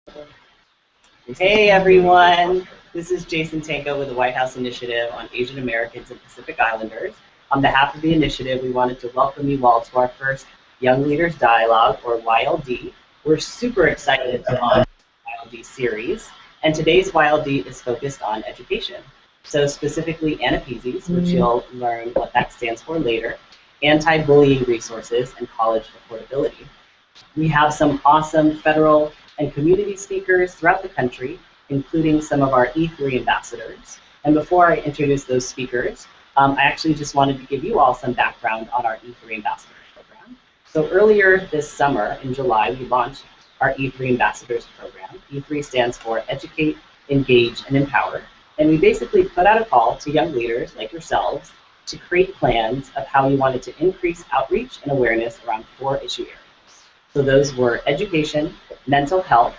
Hey everyone, this is Jason Tanko with the White House Initiative on Asian Americans and Pacific Islanders. On behalf of the initiative, we wanted to welcome you all to our first Young Leaders Dialogue, or YLD. We're super excited to launch the YLD series, and today's YLD is focused on education. So specifically ANAPESES, which you'll learn what that stands for later, anti-bullying resources, and college affordability. We have some awesome federal and community speakers throughout the country, including some of our E3 ambassadors. And before I introduce those speakers, I actually just wanted to give you all some background on our E3 Ambassadors program. So earlier this summer, in July, we launched our E3 Ambassadors program. E3 stands for Educate, Engage, and Empower. And we basically put out a call to young leaders like yourselves to create plans of how you wanted to increase outreach and awareness around 4 issue areas. So those were education, mental health,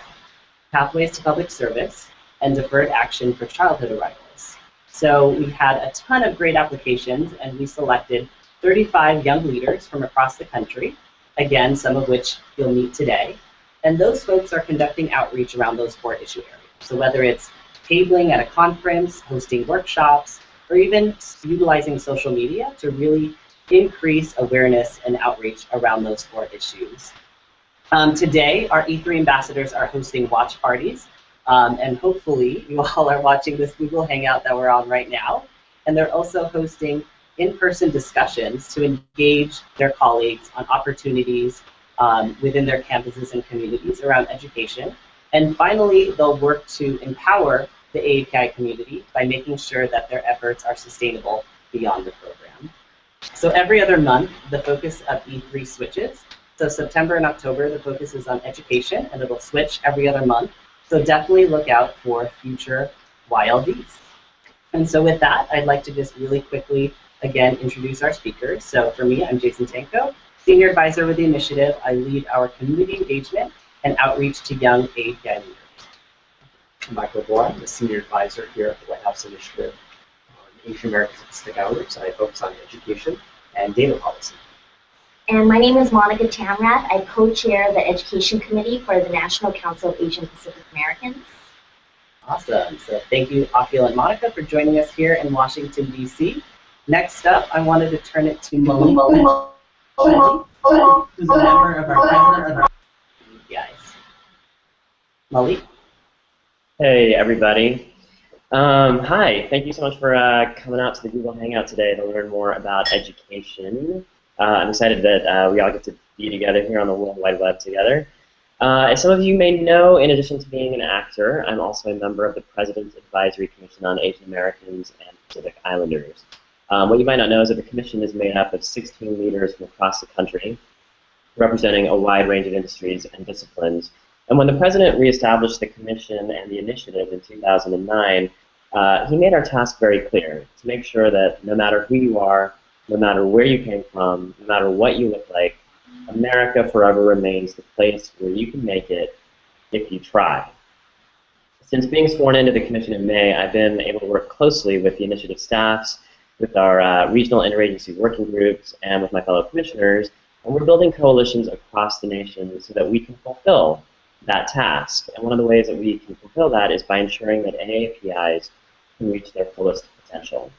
pathways to public service, and deferred action for childhood arrivals. So we had a ton of great applications, and we selected 35 young leaders from across the country, again, some of which you'll meet today. And those folks are conducting outreach around those 4 issue areas. So whether it's tabling at a conference, hosting workshops, or even utilizing social media to really increase awareness and outreach around those 4 issues. Today, our E3 ambassadors are hosting watch parties, and hopefully you all are watching this Google Hangout that we're on right now. And they're also hosting in-person discussions to engage their colleagues on opportunities within their campuses and communities around education. And finally, they'll work to empower the AAPI community by making sure that their efforts are sustainable beyond the program. So every other month, the focus of E3 switches. So September and October, the focus is on education, and it'll switch every other month. So definitely look out for future YLDs. And so with that, I'd like to just really quickly, again, introduce our speakers. So for me, I'm Jason Tanko, Senior Advisor with the initiative. I lead our community engagement and outreach to young AAPI leaders. I'm Michael Bohr. I'm the Senior Advisor here at the White House Initiative on Asian Americans and Pacific Islanders. I focus on education and data policy. And my name is Monica Tamrath. I co-chair the Education Committee for the National Council of Asian Pacific Americans. Awesome. So thank you, Akil and Monica, for joining us here in Washington, D.C. Next up, I wanted to turn it to Malik, who's a member of our President's guys. Malik? Hey, everybody. Hi, thank you so much for coming out to the Google Hangout today to learn more about education. I'm excited that we all get to be together here on the World Wide Web together. As some of you may know, in addition to being an actor, I'm also a member of the President's Advisory Commission on Asian Americans and Pacific Islanders. What you might not know is that the commission is made up of 16 leaders from across the country, representing a wide range of industries and disciplines. And when the President reestablished the commission and the initiative in 2009, he made our task very clear, to make sure that no matter who you are, no matter where you came from, no matter what you look like, America forever remains the place where you can make it if you try. Since being sworn into the commission in May, I've been able to work closely with the initiative staffs, with our regional interagency working groups, and with my fellow commissioners, and we're building coalitions across the nation so that we can fulfill that task. And one of the ways that we can fulfill that is by ensuring that AAPIs can reach their fullest potential.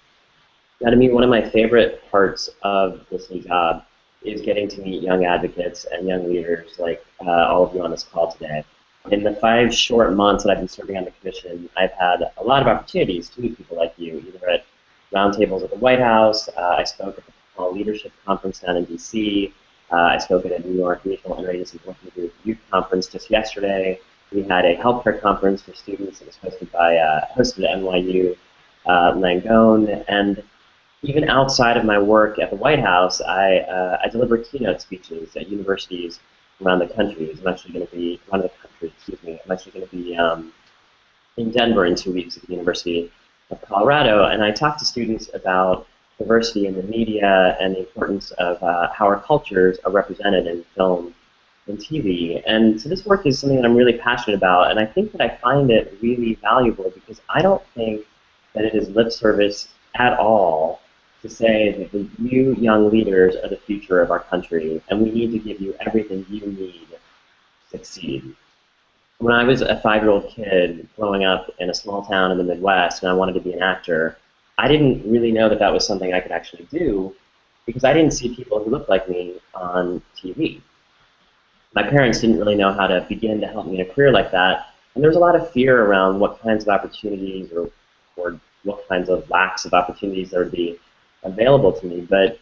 Now, to me, one of my favorite parts of this new job is getting to meet young advocates and young leaders like all of you on this call today. In the 5 short months that I've been serving on the commission, I've had a lot of opportunities to meet people like you, either at roundtables at the White House, I spoke at the Paul Leadership Conference down in D.C., I spoke at a New York Regional Interagency Working Group Youth Conference just yesterday. We had a healthcare conference for students that was hosted at NYU Langone, and even outside of my work at the White House, I deliver keynote speeches at universities around the country. I'm actually going to be I'm actually going to be in Denver in 2 weeks at the University of Colorado, and I talk to students about diversity in the media and the importance of how our cultures are represented in film and TV. And so this work is something that I'm really passionate about, and I think that I find it really valuable because I don't think that it is lip service at all to say that you young leaders are the future of our country, and we need to give you everything you need to succeed. When I was a 5-year-old kid growing up in a small town in the Midwest and I wanted to be an actor, I didn't really know that that was something I could actually do because I didn't see people who looked like me on TV. My parents didn't really know how to begin to help me in a career like that, and there was a lot of fear around what kinds of opportunities or what kinds of lacks of opportunities there would be available to me. But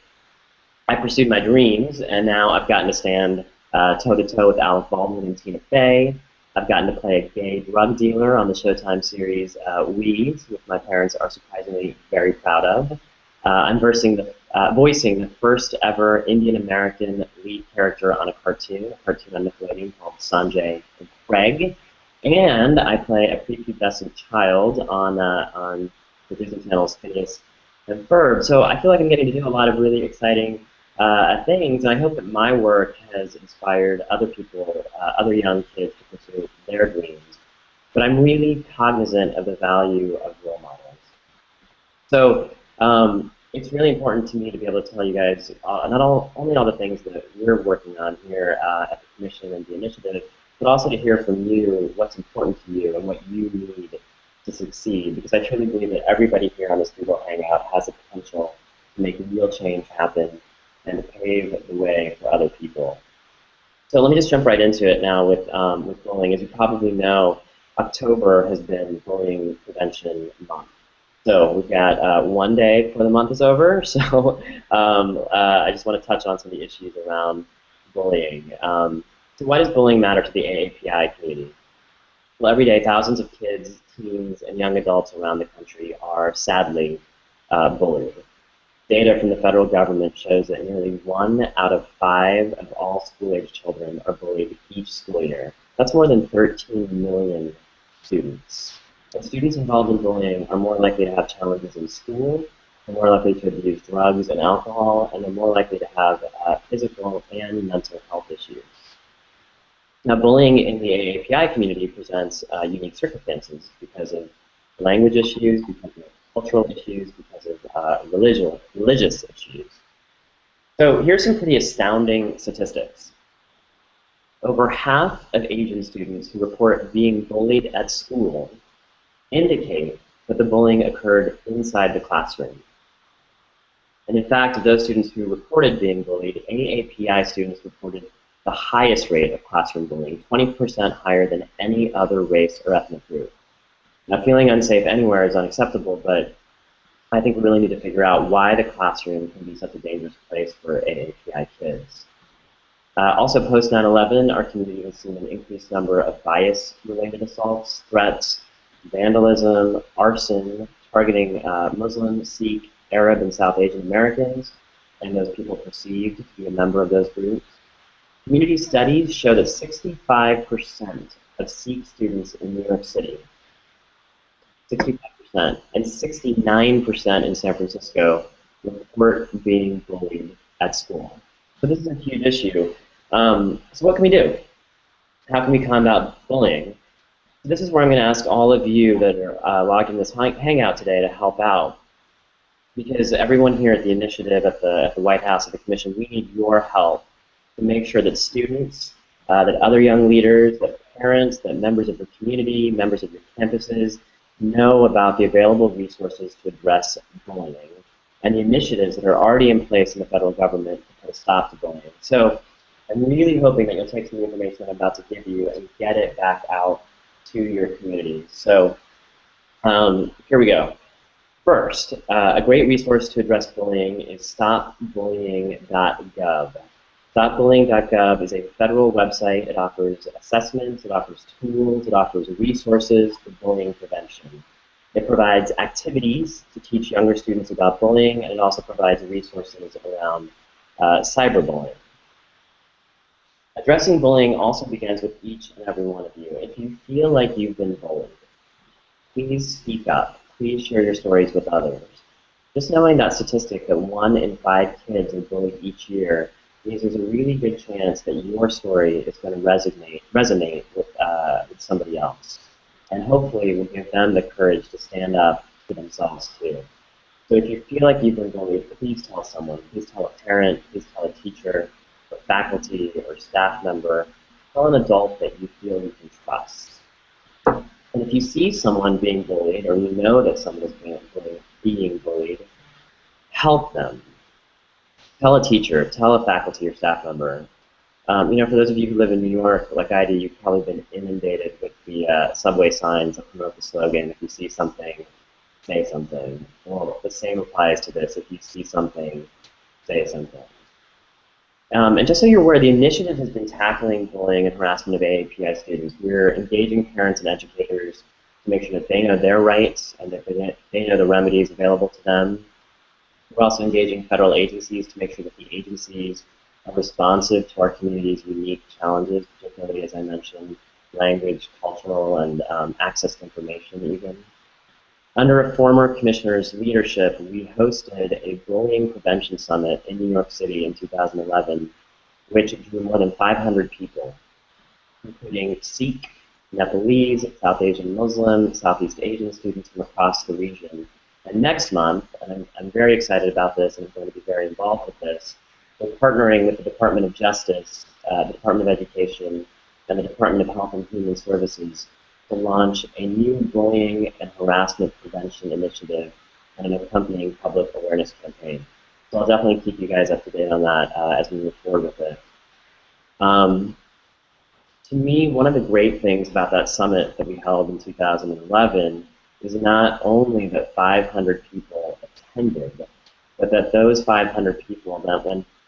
I pursued my dreams, and now I've gotten to stand toe-to-toe with Alec Baldwin and Tina Fey. I've gotten to play a gay drug dealer on the Showtime series Weeds, which my parents are surprisingly very proud of. I'm voicing the first ever Indian American lead character on a cartoon on Nickelodeon called Sanjay and Craig. And I play a prepubescent child on the Disney Channel's Phineas and Ferb. So I feel like I'm getting to do a lot of really exciting things, and I hope that my work has inspired other people, other young kids to pursue their dreams. But I'm really cognizant of the value of role models. So it's really important to me to be able to tell you guys only all the things that we're working on here at the Commission and the initiative, but also to hear from you what's important to you and what you need to succeed, because I truly believe that everybody here on this Google Hangout has the potential to make real change happen and to pave the way for other people. So let me just jump right into it now with bullying. As you probably know, October has been Bullying Prevention Month. So we've got one day before the month is over, so I just want to touch on some of the issues around bullying. So why does bullying matter to the AAPI community? Well, every day, thousands of kids, teens, and young adults around the country are sadly bullied. Data from the federal government shows that nearly 1 out of 5 of all school-age children are bullied each school year. That's more than 13 million students. And students involved in bullying are more likely to have challenges in school, they're more likely to abuse drugs and alcohol, and they're more likely to have physical and mental health issues. Now, bullying in the AAPI community presents unique circumstances because of language issues, because of cultural issues, because of religious issues. So here's some pretty astounding statistics. Over half of Asian students who report being bullied at school indicate that the bullying occurred inside the classroom. And in fact, of those students who reported being bullied, AAPI students reported the highest rate of classroom bullying, 20% higher than any other race or ethnic group. Now, feeling unsafe anywhere is unacceptable, but I think we really need to figure out why the classroom can be such a dangerous place for AAPI kids. Also, post 9/11, our community has seen an increased number of bias-related assaults, threats, vandalism, arson, targeting Muslim, Sikh, Arab, and South Asian Americans, and those people perceived to be a member of those groups. Community studies show that 65% of Sikh students in New York City, 65%, and 69% in San Francisco report being bullied at school. So this is a huge issue. So what can we do? How can we combat bullying? This is where I'm going to ask all of you that are logged in this hangout today to help out. Because everyone here at the initiative, at the White House, at the Commission, we need your help to make sure that students, that other young leaders, that parents, that members of the community, members of your campuses know about the available resources to address bullying and the initiatives that are already in place in the federal government to put a stop to bullying. So I'm really hoping that you'll take some of the information I'm about to give you and get it back out to your communities. So here we go. First, a great resource to address bullying is stopbullying.gov. Stopbullying.gov is a federal website. It offers assessments, it offers tools, it offers resources for bullying prevention. It provides activities to teach younger students about bullying, and it also provides resources around cyberbullying. Addressing bullying also begins with each and every one of you. If you feel like you've been bullied, please speak up. Please share your stories with others. Just knowing that statistic that 1 in 5 kids are bullied each year means there's a really good chance that your story is going to resonate with somebody else. And hopefully will give them the courage to stand up for themselves too. So if you feel like you've been bullied, please tell someone. Please tell a parent, please tell a teacher, or faculty, or staff member. tell an adult that you feel you can trust. And if you see someone being bullied, or you know that someone is being bullied, help them. Tell a teacher, tell a faculty or staff member. You know, for those of you who live in New York, like I do, you've probably been inundated with the subway signs that promote the slogan, if you see something, say something. Well, the same applies to this. If you see something, say something. And just so you're aware, the initiative has been tackling bullying and harassment of AAPI students. We're engaging parents and educators to make sure that they know their rights and that they know the remedies available to them. We're also engaging federal agencies to make sure that the agencies are responsive to our community's unique challenges, particularly, as I mentioned, language, cultural, and access to information even. Under a former commissioner's leadership, we hosted a bullying prevention summit in New York City in 2011, which drew more than 500 people, including Sikh, Nepalese, South Asian Muslim, Southeast Asian students from across the region. And next month, and I'm very excited about this and I'm going to be very involved with this, we're partnering with the Department of Justice, the Department of Education, and the Department of Health and Human Services to launch a new bullying and harassment prevention initiative and an accompanying public awareness campaign. So I'll definitely keep you guys up to date on that as we move forward with it. To me, one of the great things about that summit that we held in 2011 is not only that 500 people attended, but that those 500 people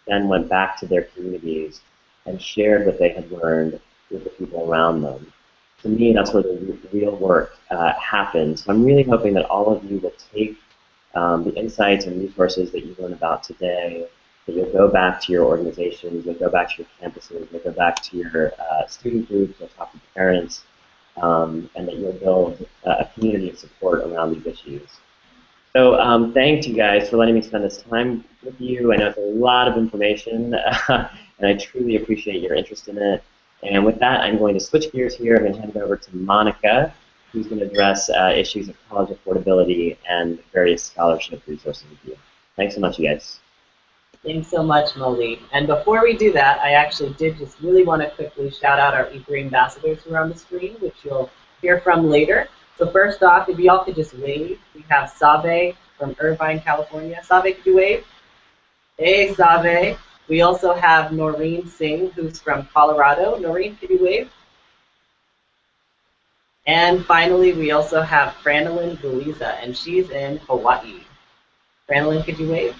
then went back to their communities and shared what they had learned with the people around them. To me, that's where the real work happens. So I'm really hoping that all of you will take the insights and resources that you learn about today, that you'll go back to your organizations, you'll go back to your campuses, you'll go back to your student groups, you'll talk to parents, and that you'll build a community of support around these issues. So thank you guys for letting me spend this time with you. I know it's a lot of information, and I truly appreciate your interest in it. And with that, I'm going to switch gears here. I'm going to hand it over to Monica, who's going to address issues of college affordability and various scholarship resources with you. Thanks so much, you guys. Thanks so much, Malik. And before we do that, I actually did just really want to quickly shout out our E3 ambassadors who are on the screen, which you'll hear from later. So first off, if you all could just wave, we have Sabe from Irvine, California. Sabe, could you wave? Hey, Sabe. We also have Noreen Singh, who's from Colorado. Noreen, could you wave? And finally, we also have Franelyn Guliza, and she's in Hawaii. Franelyn, could you wave?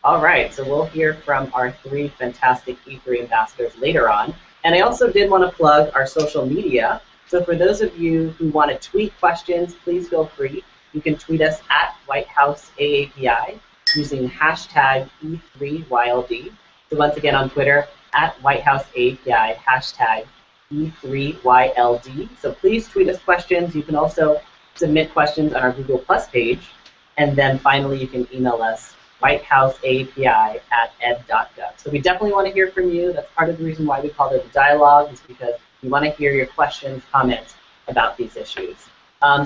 All right, so we'll hear from our 3 fantastic E3 ambassadors later on. And I also did want to plug our social media. So for those of you who want to tweet questions, please feel free. You can tweet us at White House AAPI using hashtag E3YLD. So once again on Twitter, at White House AAPI, hashtag E3YLD. So please tweet us questions. You can also submit questions on our Google Plus page. And then finally, you can email us, whitehouseaapi@ed.gov. So we definitely want to hear from you. That's part of the reason why we called it a dialogue, is because we want to hear your questions, comments about these issues.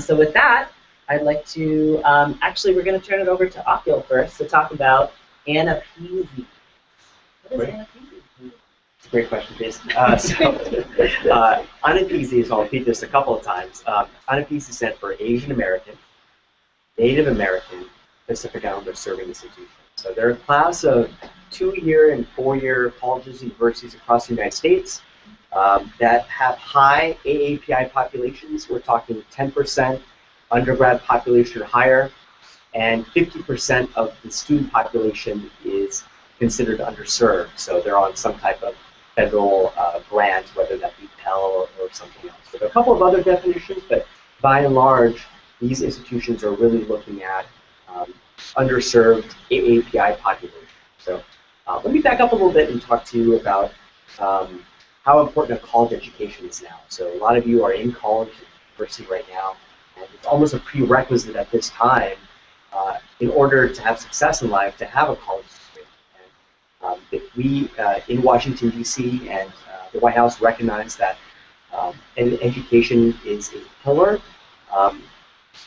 So with that, I'd like to, actually we're going to turn it over to Akil first to talk about Anna-Peasy. What is Anna-Peasy? It's a great question, Jason. Anna-Peasy, so I'll repeat this a couple of times. Anna-Peasy stands for Asian American, Native American, Pacific Islander Serving Institution. So they're a class of 2-year and 4-year colleges and universities across the United States that have high AAPI populations. We're talking 10% undergrad population or higher, and 50% of the student population is considered underserved. So they're on some type of federal grant, whether that be Pell or something else. So there are a couple of other definitions, but by and large, these institutions are really looking at underserved AAPI population. So let me back up a little bit and talk to you about how important a college education is now. So a lot of you are in college and university right now, and it's almost a prerequisite at this time in order to have success in life to have a college degree. And we in Washington, D.C. and the White House recognize that education is a pillar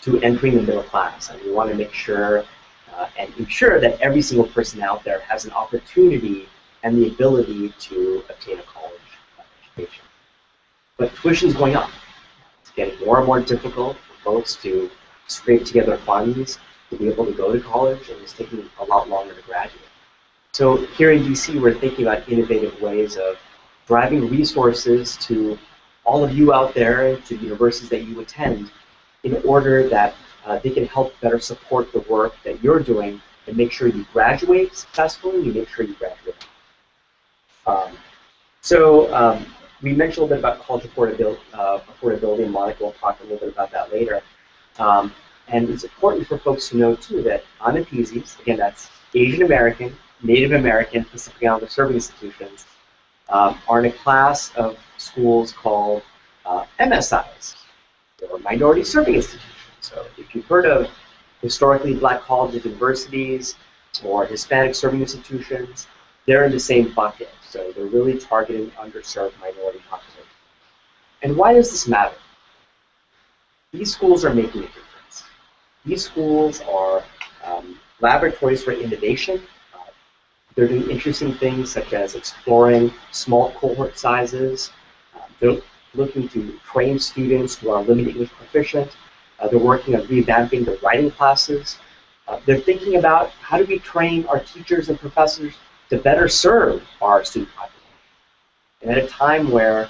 to entering the middle class, and we want to make sure and ensure that every single person out there has an opportunity and the ability to obtain a college education. but tuition's going up. It's getting more and more difficult for folks to scrape together funds to be able to go to college, and it's taking a lot longer to graduate. So here in DC, we're thinking about innovative ways of driving resources to all of you out there, to the universities that you attend, in order that they can help better support the work that you're doing and make sure you graduate successfully, you make sure you graduate. We mentioned a little bit about college affordability, and Monica will talk a little bit about that later. And it's important for folks to know, too, that ANAPISIs, again, that's Asian American, Native American, Pacific Islander Serving Institutions, are in a class of schools called MSIs, or Minority Serving Institutions. So if you've heard of historically black colleges, universities, or Hispanic serving institutions, they're in the same bucket. So they're really targeting underserved minority population. And why does this matter? These schools are making a difference. These schools are laboratories for innovation. They're doing interesting things such as exploring small cohort sizes. They're looking to train students who are limited English proficient. They're working on revamping their writing classes. They're thinking about how do we train our teachers and professors to better serve our student population. And at a time where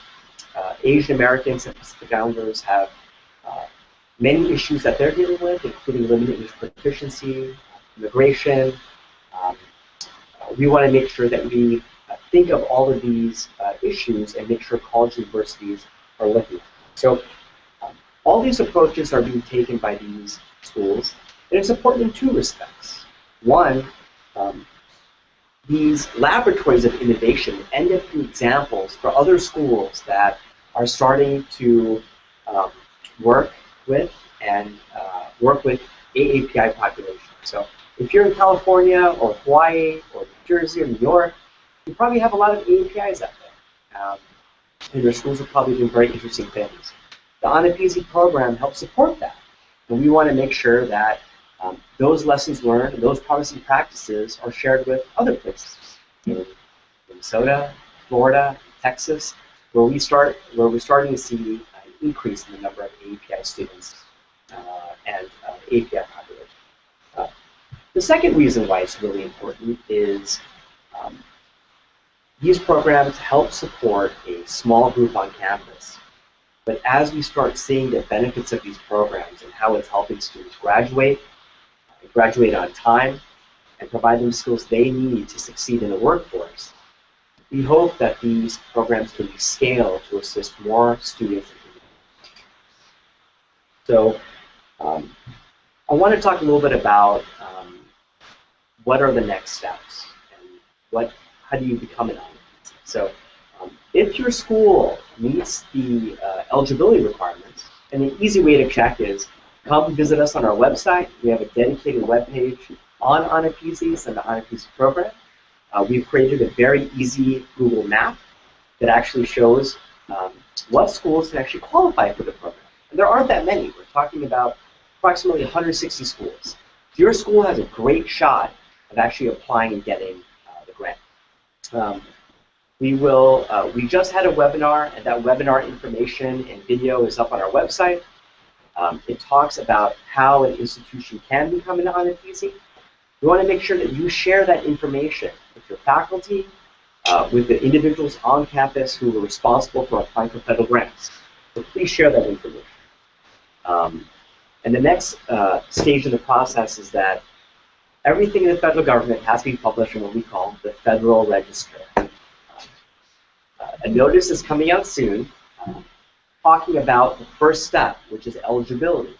Asian Americans and Pacific Islanders have many issues that they're dealing with, including limited English proficiency, immigration, we want to make sure that we think of all of these issues and make sure college universities are looking at them. So all these approaches are being taken by these schools, and it's important in two respects. One, these laboratories of innovation end up being examples for other schools that are starting to work with AAPI population. So if you're in California or Hawaii or New Jersey or New York, you probably have a lot of AAPIs out there. And your schools are probably doing very interesting things. The ANAPISI program helps support that. And we want to make sure that those lessons learned and those promising practices are shared with other places. In Minnesota, Florida, Texas, where we're starting to see an increase in the number of AAPI students and AAPI population. The second reason why it's really important is these programs help support a small group on campus. But as we start seeing the benefits of these programs and how it's helping students graduate on time, and provide them skills they need to succeed in the workforce, we hope that these programs can be scaled to assist more students. So I want to talk a little bit about what are the next steps and how do you become an ANAPISI. So if your school meets the eligibility requirements, and the easy way to check is come visit us on our website. We have a dedicated webpage on ANAPISIs and the ANAPISI program. We've created a very easy Google map that actually shows what schools can actually qualify for the program. And there aren't that many. We're talking about approximately 160 schools. So your school has a great shot of actually applying and getting the grant. We just had a webinar, and that webinar information and video is up on our website. It talks about how an institution can become an ANAPISI. We want to make sure that you share that information with your faculty, with the individuals on campus who are responsible for applying for federal grants. So please share that information. And the next stage in the process is that everything in the federal government has to be published in what we call the Federal Register. A notice is coming out soon talking about the first step, which is eligibility.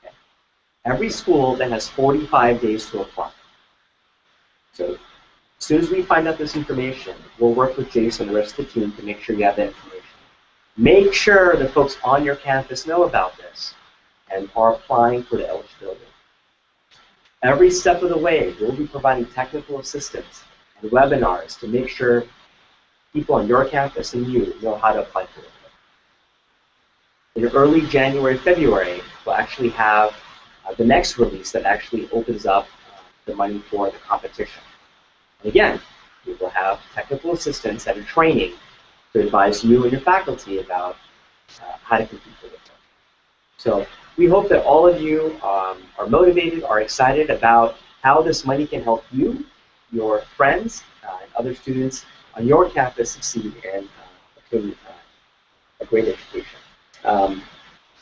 Okay. Every school then has 45 days to apply. So as soon as we find out this information, we'll work with Jason and the rest of the team to make sure you have that information. Make sure the folks on your campus know about this and are applying for the eligibility. Every step of the way, we'll be providing technical assistance and webinars to make sure people on your campus and you know how to apply for it. In early January, February, we'll actually have the next release that actually opens up the money for the competition. And again, we will have technical assistance and training to advise you and your faculty about how to compete with it. So we hope that all of you are motivated, are excited about how this money can help you, your friends, and other students on your campus succeed and obtain a great education.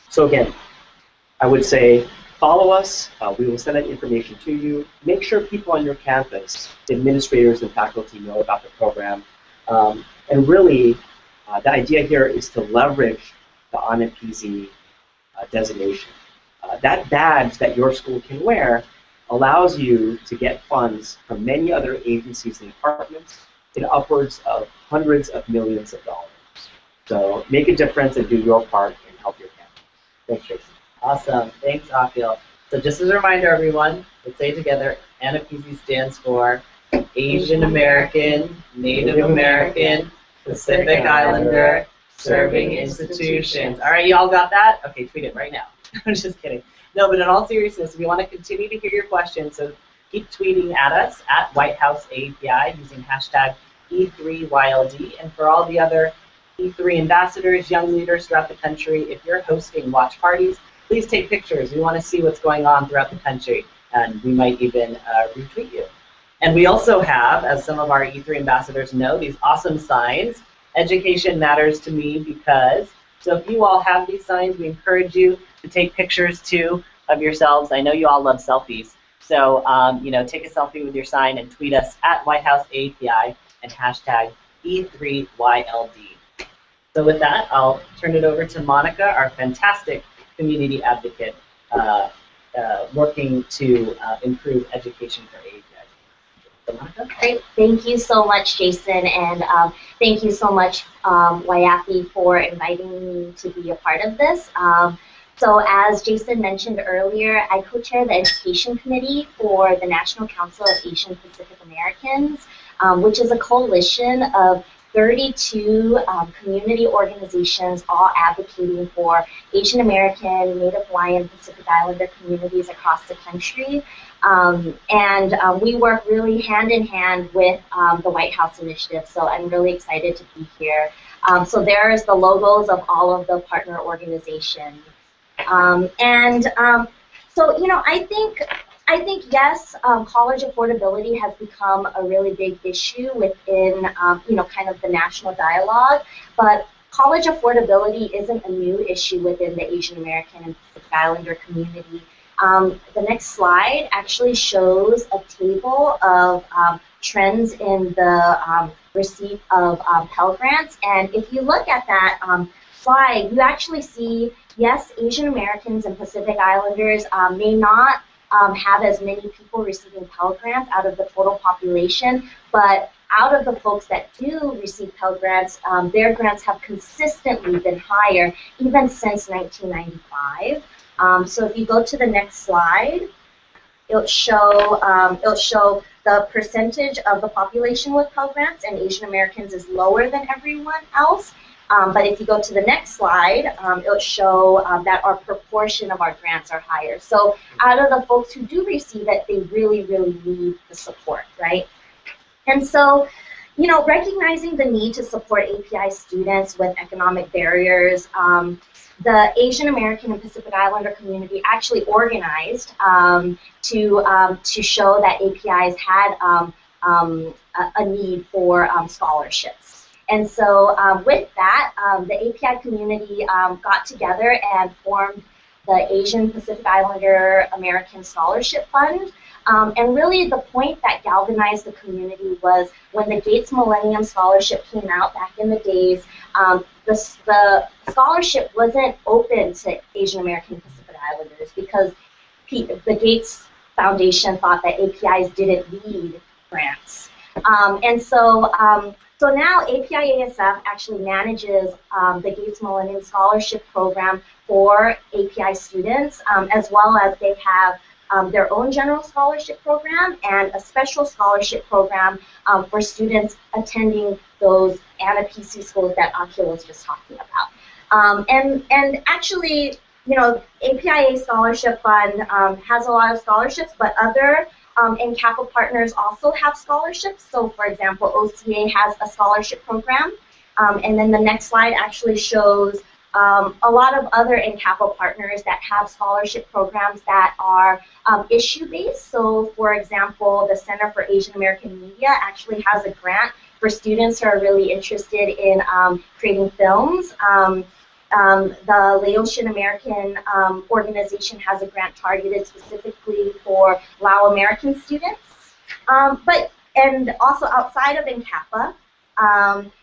So again, I would say follow us. We will send that information to you. Make sure people on your campus, administrators and faculty, know about the program. And really, the idea here is to leverage the ANAPISI designation. That badge that your school can wear allows you to get funds from many other agencies and departments in upwards of hundreds of millions of dollars. So make a difference and do your part and help your campus. Thanks, Jason. Awesome. Thanks, Akil. So just as a reminder, everyone, let's say together, ANAPISI stands for Asian American, Native American, Pacific Islander Serving Institutions. All right, you all got that? Okay, tweet it right now. I'm just kidding. No, but in all seriousness, we want to continue to hear your questions, so keep tweeting at us at White House API using hashtag E3YLD. And for all the other E3 ambassadors, young leaders throughout the country, if you're hosting watch parties, please take pictures. We want to see what's going on throughout the country, and we might even retweet you. And we also have, as some of our E3 ambassadors know, these awesome signs. Education matters to me because. So if you all have these signs, we encourage you to take pictures too of yourselves. I know you all love selfies. So take a selfie with your sign and tweet us at White House API and hashtag E3YLD. So with that, I'll turn it over to Monica, our fantastic community advocate, working to improve education for API. So Monica? Great. Thank you so much, Jason, and thank you so much, WIAPI, for inviting me to be a part of this. So as Jason mentioned earlier, I co-chair the Education Committee for the National Council of Asian Pacific Americans, which is a coalition of 32 community organizations, all advocating for Asian American, Native Hawaiian, Pacific Islander communities across the country. We work really hand in hand with the White House Initiative, so I'm really excited to be here. So there's the logos of all of the partner organizations. I think yes, college affordability has become a really big issue within, kind of the national dialogue, but college affordability isn't a new issue within the Asian American and Pacific Islander community. The next slide actually shows a table of trends in the receipt of Pell Grants, and if you look at that slide, you actually see, yes, Asian Americans and Pacific Islanders may not have as many people receiving Pell Grants out of the total population, but out of the folks that do receive Pell Grants, their grants have consistently been higher, even since 1995. So if you go to the next slide, it'll show the percentage of the population with Pell Grants, and Asian Americans is lower than everyone else. But if you go to the next slide, it'll show that our proportion of our grants are higher. So out of the folks who do receive it, they really, really need the support, right? And so, recognizing the need to support API students with economic barriers, the Asian American and Pacific Islander community actually organized to show that APIs had a need for scholarships. And so with that, the API community got together and formed the Asian Pacific Islander American Scholarship Fund. And really the point that galvanized the community was when the Gates Millennium Scholarship came out back in the days, the scholarship wasn't open to Asian American Pacific Islanders because the Gates Foundation thought that APIs didn't need grants. So now API-ASF actually manages the Gates Millennium Scholarship Program for API students, as well as they have their own general scholarship program and a special scholarship program for students attending those ANAPISI schools that Akil was just talking about. And actually, APIA Scholarship Fund has a lot of scholarships, but other NCAPA partners also have scholarships. So for example, OCA has a scholarship program. And then the next slide actually shows a lot of other NCAPA partners that have scholarship programs that are issue-based. So, for example, the Center for Asian American Media actually has a grant for students who are really interested in creating films. The Laotian American organization has a grant targeted specifically for Lao American students. And also outside of NCAPA,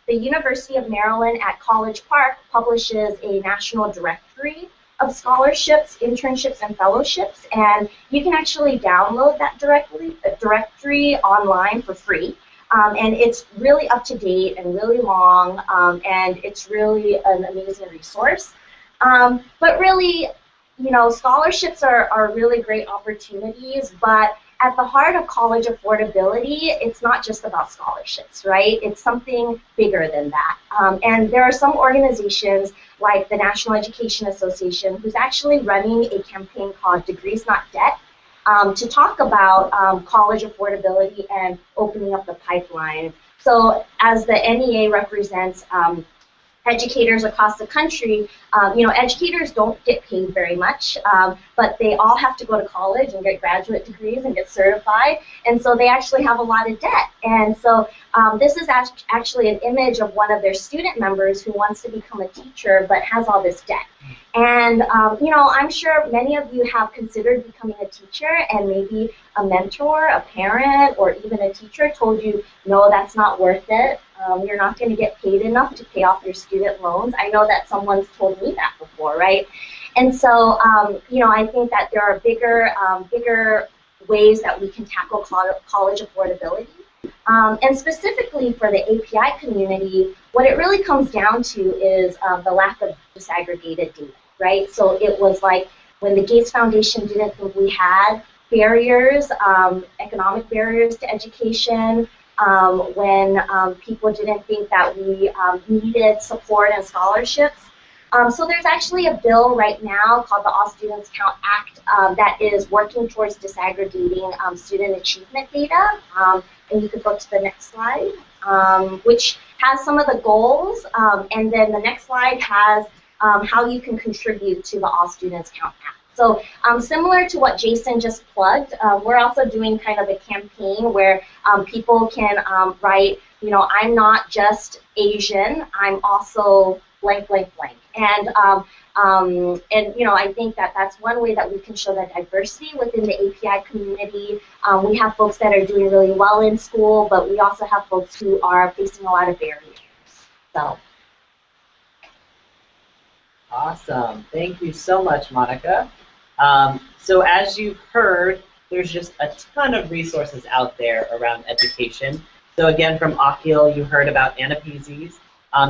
the University of Maryland at College Park publishes a national directory of scholarships, internships, and fellowships, and you can actually download that directory online for free. And it's really up to date and really long, and it's really an amazing resource. But really, you know, scholarships are really great opportunities, but at the heart of college affordability, it's not just about scholarships, right? It's something bigger than that. And there are some organizations like the National Education Association who's actually running a campaign called Degrees Not Debt to talk about college affordability and opening up the pipeline. So as the NEA represents educators across the country, you know, educators don't get paid very much, but they all have to go to college and get graduate degrees and get certified, and so they actually have a lot of debt. And so this is actually an image of one of their student members who wants to become a teacher but has all this debt. And you know, I'm sure many of you have considered becoming a teacher, and maybe a mentor, a parent, or even a teacher told you, no, that's not worth it. You're not going to get paid enough to pay off your student loans. I know that someone's told me that before, right? And so, you know, I think that there are bigger ways that we can tackle college affordability. And specifically for the API community, what it really comes down to is the lack of disaggregated data, right? So it was like when the Gates Foundation didn't think we had barriers, economic barriers to education, when people didn't think that we needed support and scholarships. So there's actually a bill right now called the All Students Count Act that is working towards disaggregating student achievement data. And you could go to the next slide, which has some of the goals. And then the next slide has how you can contribute to the All Students Count Act. So similar to what Jason just plugged, we're also doing kind of a campaign where people can write, you know, I'm not just Asian, I'm also blank, blank, blank. And you know, I think that that's one way that we can show that diversity within the API community. We have folks that are doing really well in school, but we also have folks who are facing a lot of barriers. So. Awesome. Thank you so much, Monica. So as you've heard, there's just a ton of resources out there around education. So again, from Akil, you heard about Anapezis.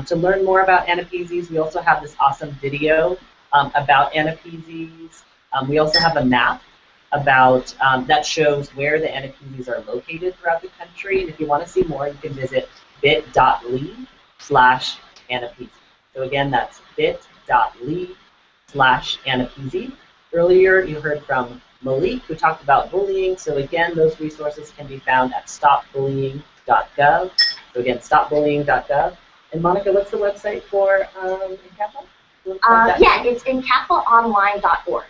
To learn more about Anapezis, we also have this awesome video about Anapezis. We also have a map about that shows where the Anapezis are located throughout the country. And if you want to see more, you can visit bit.ly/Anapezi. So again, that's bit.ly/Anapezi. Earlier, you heard from Malik, who talked about bullying. So again, those resources can be found at stopbullying.gov. So again, stopbullying.gov. And Monica, what's the website for NCAPA? Yeah, it's ncapaonline.org.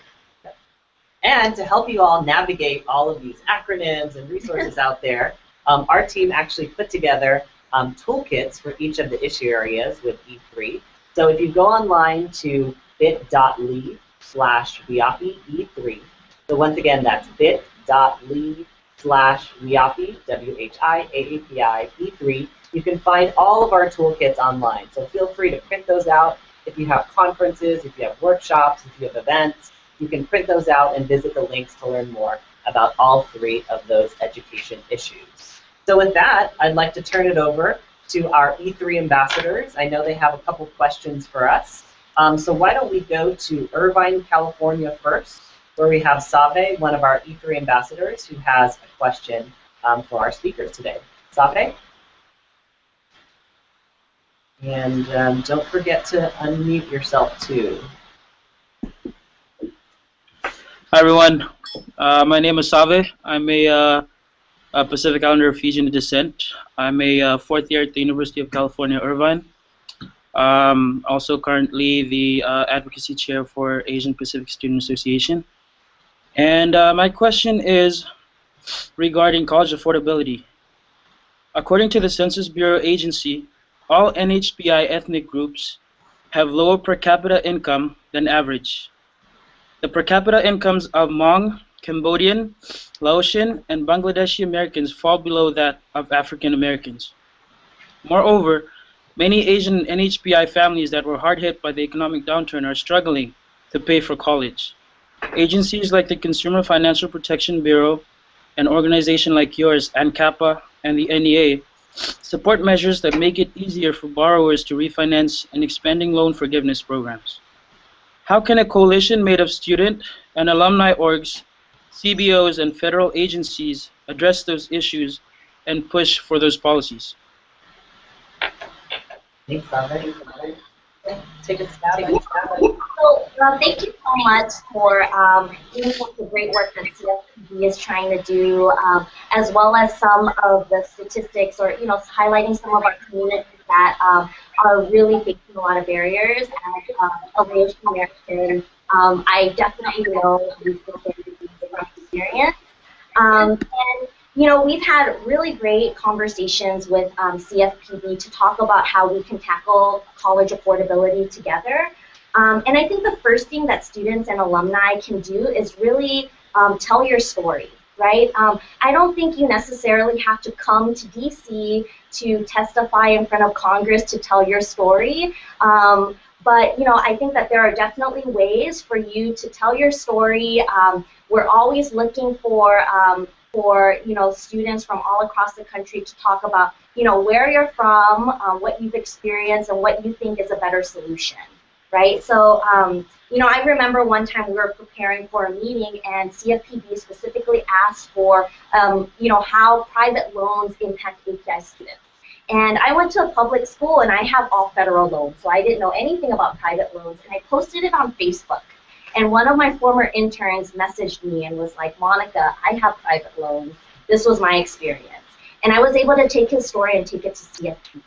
And to help you all navigate all of these acronyms and resources out there, our team actually put together toolkits for each of the issue areas with E3. So if you go online to bit.ly/WIAPI E3, so once again, that's bit.ly/WIAPI, WHIAAPI E3, you can find all of our toolkits online. So feel free to print those out. If you have conferences, if you have workshops, if you have events, you can print those out and visit the links to learn more about all three of those education issues. So with that, I'd like to turn it over to our E3 ambassadors. I know they have a couple questions for us. So why don't we go to Irvine, California first, where we have Save, one of our E3 ambassadors, who has a question for our speakers today. Save? And don't forget to unmute yourself too. Hi everyone, my name is Save. I'm a Pacific Islander of Fijian descent. I'm a fourth year at the University of California, Irvine. Also currently the advocacy chair for Asian Pacific Student Association. And my question is regarding college affordability. According to the Census Bureau agency, all NHBI ethnic groups have lower per capita income than average. The per capita incomes of Hmong, Cambodian, Laotian, and Bangladeshi Americans fall below that of African Americans. Moreover, many Asian NHBI families that were hard hit by the economic downturn are struggling to pay for college. Agencies like the Consumer Financial Protection Bureau, an organization like yours, ANCAPA, and the NEA, support measures that make it easier for borrowers to refinance and expanding loan forgiveness programs. How can a coalition made of student and alumni orgs, CBOs, and federal agencies address those issues and push for those policies? Thanks, Robert. Take a stab at it. So, thank you so much for doing such the great work that CFPB is trying to do, as well as some of the statistics, or highlighting some of our communities that are really facing a lot of barriers. As a Asian American, I definitely know these experience. And we've had really great conversations with CFPB to talk about how we can tackle college affordability together. And I think the first thing that students and alumni can do is really tell your story, right? I don't think you necessarily have to come to DC to testify in front of Congress to tell your story. But I think that there are definitely ways for you to tell your story. We're always looking for students from all across the country to talk about where you're from, what you've experienced, and what you think is a better solution, right? So I remember one time we were preparing for a meeting, and CFPB specifically asked for how private loans impact API students. And I went to a public school, and I have all federal loans, so I didn't know anything about private loans, and I posted it on Facebook. And one of my former interns messaged me and was like, Monica, I have private loans. This was my experience. And I was able to take his story and take it to CFP.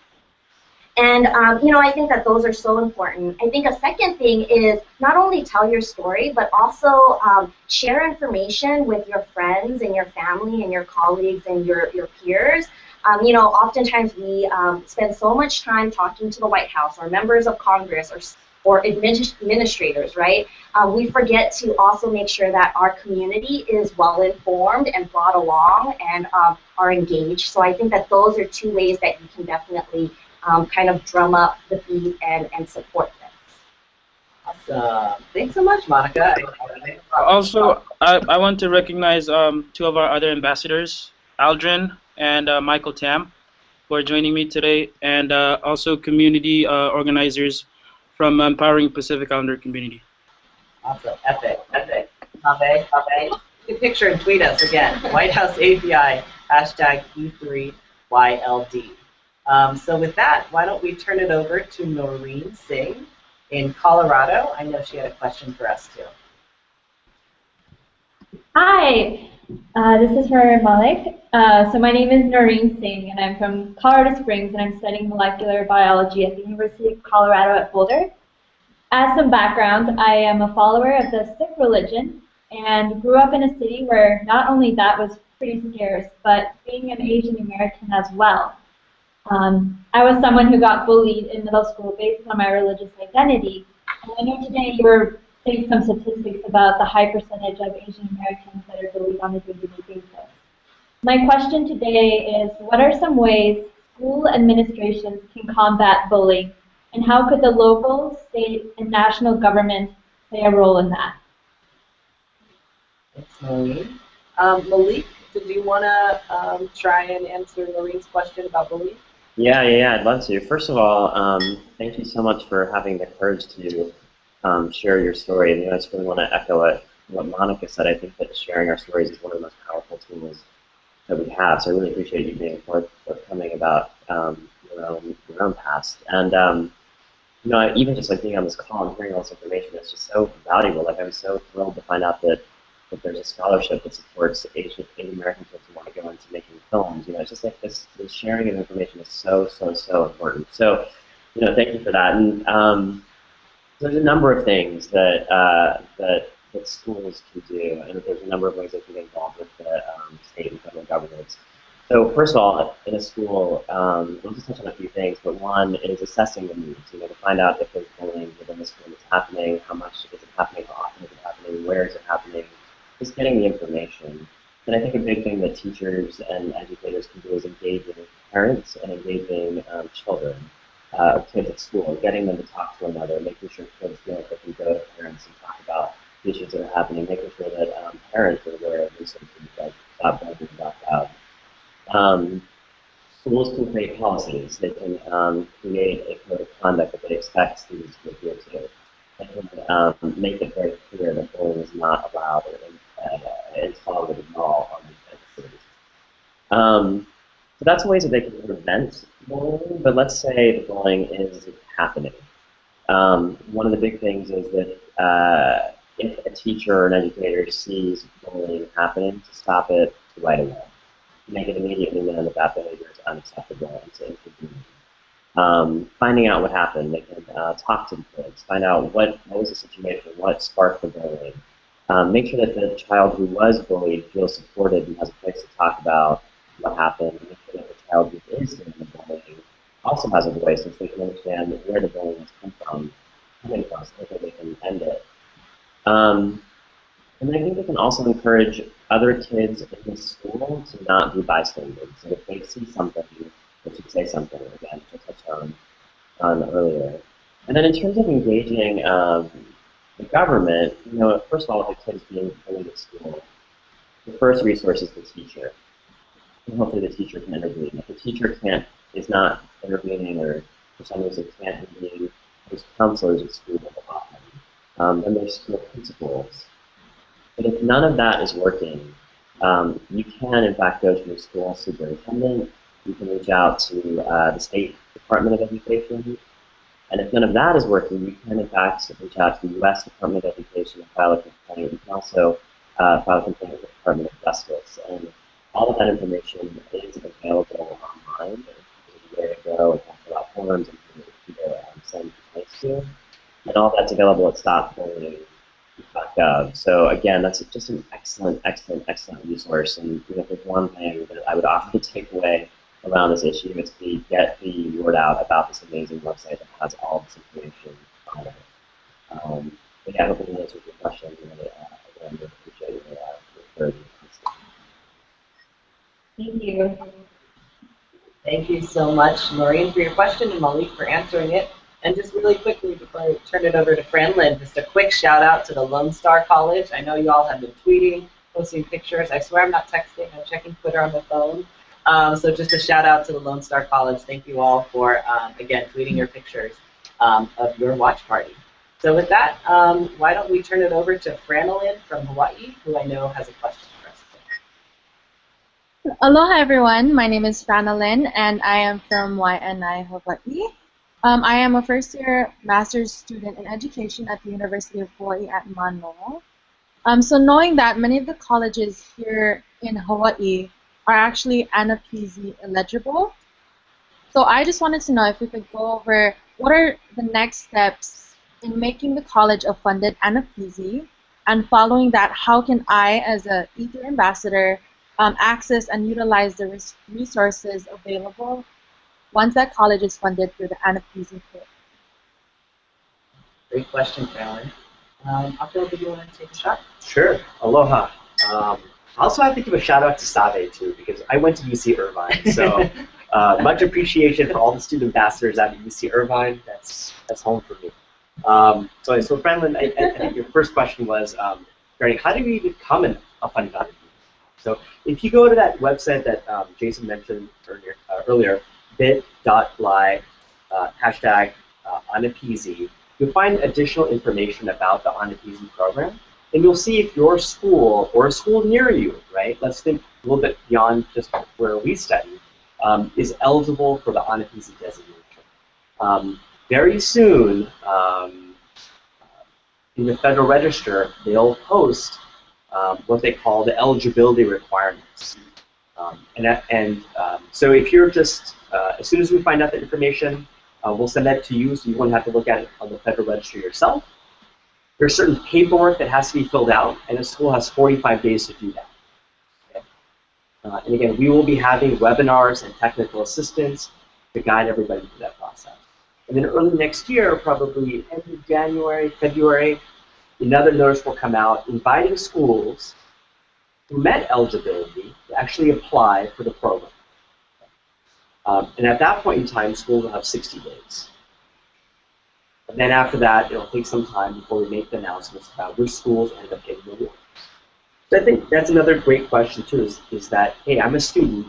And, I think that those are so important. I think a second thing is not only tell your story, but also share information with your friends and your family and your colleagues and your peers. Oftentimes we spend so much time talking to the White House or members of Congress or administrators, right? We forget to also make sure that our community is well informed and brought along and are engaged. So I think that those are two ways that you can definitely kind of drum up the beat and support them. Awesome. Thanks so much, Monica. Also, I want to recognize two of our other ambassadors, Aldrin and Michael Tam, who are joining me today, and also community organizers from Empowering Pacific Islander Community. Awesome. Epic. Take a picture and tweet us again. White House API, #E3YLD. So with that, why don't we turn it over to Noreen Singh in Colorado. I know she had a question for us too. Hi, this is for Malik. So my name is Noreen Singh, and I'm from Colorado Springs, and I'm studying molecular biology at the University of Colorado at Boulder. As some background, I am a follower of the Sikh religion and grew up in a city where not only that was pretty scarce, but being an Asian American as well. I was someone who got bullied in middle school based on my religious identity, and I know today you were saying some statistics about the high percentage of Asian Americans that are bullied on a day-to-day basis. My question today is, what are some ways school administrations can combat bullying, and how could the local, state, and national government play a role in that? Thanks, Noreen. Malik, did you want to try and answer Noreen's question about bullying? Yeah, I'd love to. First of all, thank you so much for having the courage to share your story. And I just really want to echo what Monica said. I think that sharing our stories is one of the most powerful tools that we have. So I really appreciate you being forthcoming about your own past. And even just like being on this call and hearing all this information, it's just so valuable. Like I was so thrilled to find out that there's a scholarship that supports Asian American kids who want to go into making films. It's just like this sharing of information is so important. So Thank you for that. And there's a number of things that schools can do, and there's a number of ways they can get involved with the state and federal governments. So first of all, in a school, we'll just touch on a few things, but one is assessing the needs, to find out if there's bullying within the school that's happening, how much is it happening, how often is it happening, where is it happening, just getting the information. And I think a big thing that teachers and educators can do is engaging parents and engaging children, kids at school, getting them to talk to one another, making sure kids feel like they can go to parents and talk about the issues that are happening, making sure that parents are aware of resources like Stop Bullying, Stop Out. Schools can create policies. They can create a code of conduct that they expect students to adhere to. They can make it very clear that bullying is not allowed and tolerated at all on these campuses. So that's ways that they can prevent bullying, but let's say the bullying is happening. One of the big things is that if a teacher or an educator sees bullying happening, to stop it right away. Make it immediately known that that behavior is unacceptable and to intervene. Finding out what happened, they can talk to the kids, find out what was the situation, what sparked the bullying. Make sure that the child who was bullied feels supported and has a place to talk about what happened. Make sure that the child who is doing the bullying also has a voice, so they can understand where the bullying has come from, so they can end it. And I think they can also encourage other kids in the school to not be bystanders. So if they see something, they should say something, again, to touch on earlier. And then in terms of engaging the government, first of all, if a kid is being bullied at school, the first resource is the teacher. And hopefully the teacher can intervene. If the teacher is not intervening or for some reason can't intervene, there's counselors at school often. Then there's school principals. But if none of that is working, you can, in fact, go to your school superintendent. You can reach out to the State Department of Education. And if none of that is working, you can, in fact, reach out to the U.S. Department of Education and file a complaint. You can also file a complaint with the Department of Justice. And all of that information is available online. There's where to go and talk about forms and who to send complaints to. And all that's available at stopbullying.gov. So again, that's just an excellent resource. And if there's one thing that I would often take away around this issue, it's to get the word out about this amazing website that has all this information on it. But yeah, I hope it answers your question. Again, I really appreciate your encouragement. Thank you. Thank you so much, Maureen, for your question, and Malik for answering it. And just really quickly, before I turn it over to Franlin, just a quick shout out to the Lone Star College. I know you all have been tweeting, posting pictures. I swear I'm not texting. I'm checking Twitter on my phone. So just a shout out to the Lone Star College. Thank you all for, again, tweeting your pictures of your watch party. So with that, why don't we turn it over to Franlin from Hawaii, who I know has a question for us. Aloha everyone, my name is Franalyn and I am from Waianae, Hawaii. I am a first-year master's student in education at the University of Hawaii at Manoa. So knowing that many of the colleges here in Hawaii are actually ANAPISI eligible, so I just wanted to know if we could go over what are the next steps in making the college a funded ANAPISI, and following that, how can I, as a Ether ambassador, access and utilize the resources available once that college is funded through the ANAPISI program. Great question, Franlin. Akil, do you want to take a shot? Sure. Aloha. Also, I have to give a shout out to Sabe too, because I went to UC Irvine. So much appreciation for all the student ambassadors out of UC Irvine. That's home for me. So Franlin, I think your first question was regarding how do we become a funded ANAPISI? So if you go to that website that Jason mentioned earlier, bit.ly #ANAPISI, you'll find additional information about the ANAPISI program, and you'll see if your school or a school near you, right, let's think a little bit beyond just where we study, is eligible for the ANAPISI designation. Very soon, in the Federal Register, they'll post what they call the eligibility requirements. So if you're just, as soon as we find out the information, We'll send that to you so you won't have to look at it on the Federal Register yourself. There's certain paperwork that has to be filled out, and the school has 45 days to do that. Okay? And again, we will be having webinars and technical assistance to guide everybody through that process. And then early next year, probably end of January, February, another notice will come out inviting schools who met eligibility to actually apply for the program. And at that point in time, schools will have 60 days. And then after that, it'll take some time before we make the announcements about which schools end up getting the awards. So I think that's another great question too, is that, hey, I'm a student,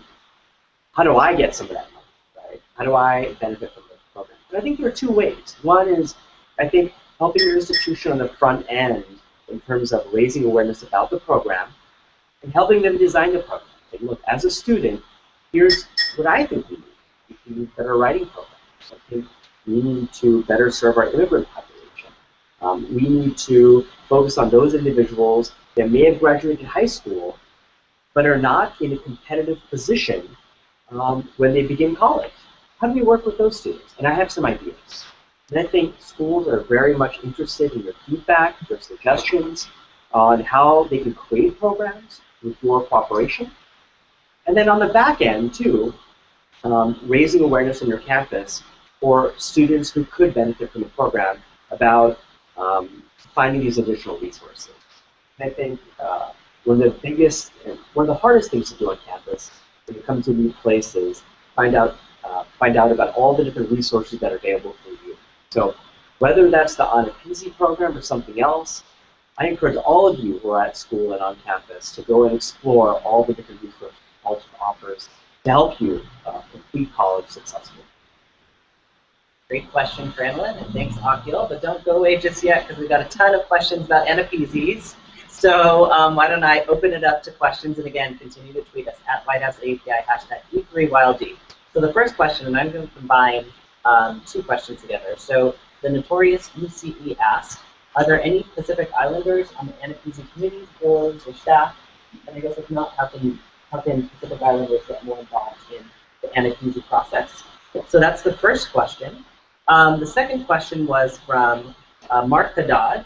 how do I get some of that money, right? How do I benefit from the program? And I think there are two ways. One is, I think, helping your institution on the front end in terms of raising awareness about the program and helping them design the program. Like, look, as a student, here's what I think we need. We need better writing programs. I think we need to better serve our immigrant population. We need to focus on those individuals that may have graduated high school but are not in a competitive position when they begin college. How do we work with those students? And I have some ideas. And I think schools are very much interested in your feedback, your suggestions on how they can create programs with your cooperation. And then on the back end, too, raising awareness on your campus for students who could benefit from the program about finding these additional resources. And I think one of the hardest things to do on campus when you come to new places, find out about all the different resources that are available for you. So whether that's the On a Peasy program or something else, I encourage all of you who are at school and on campus to go and explore all the different resources college offers to help you complete college successfully. Great question, Franlin, and thanks, Akil. But don't go away just yet because we've got a ton of questions about NAPZs. So why don't I open it up to questions, and again, continue to tweet us at WhiteHouseAPI, #E3YLD. So the first question, and I'm going to combine two questions together. So the notorious UCE asks, are there any Pacific Islanders on the NAPZ committees, boards, or staff? And I guess if not, how can Pacific Islanders get more involved in the NAPZ process? So that's the first question. The second question was from Mark Haddad.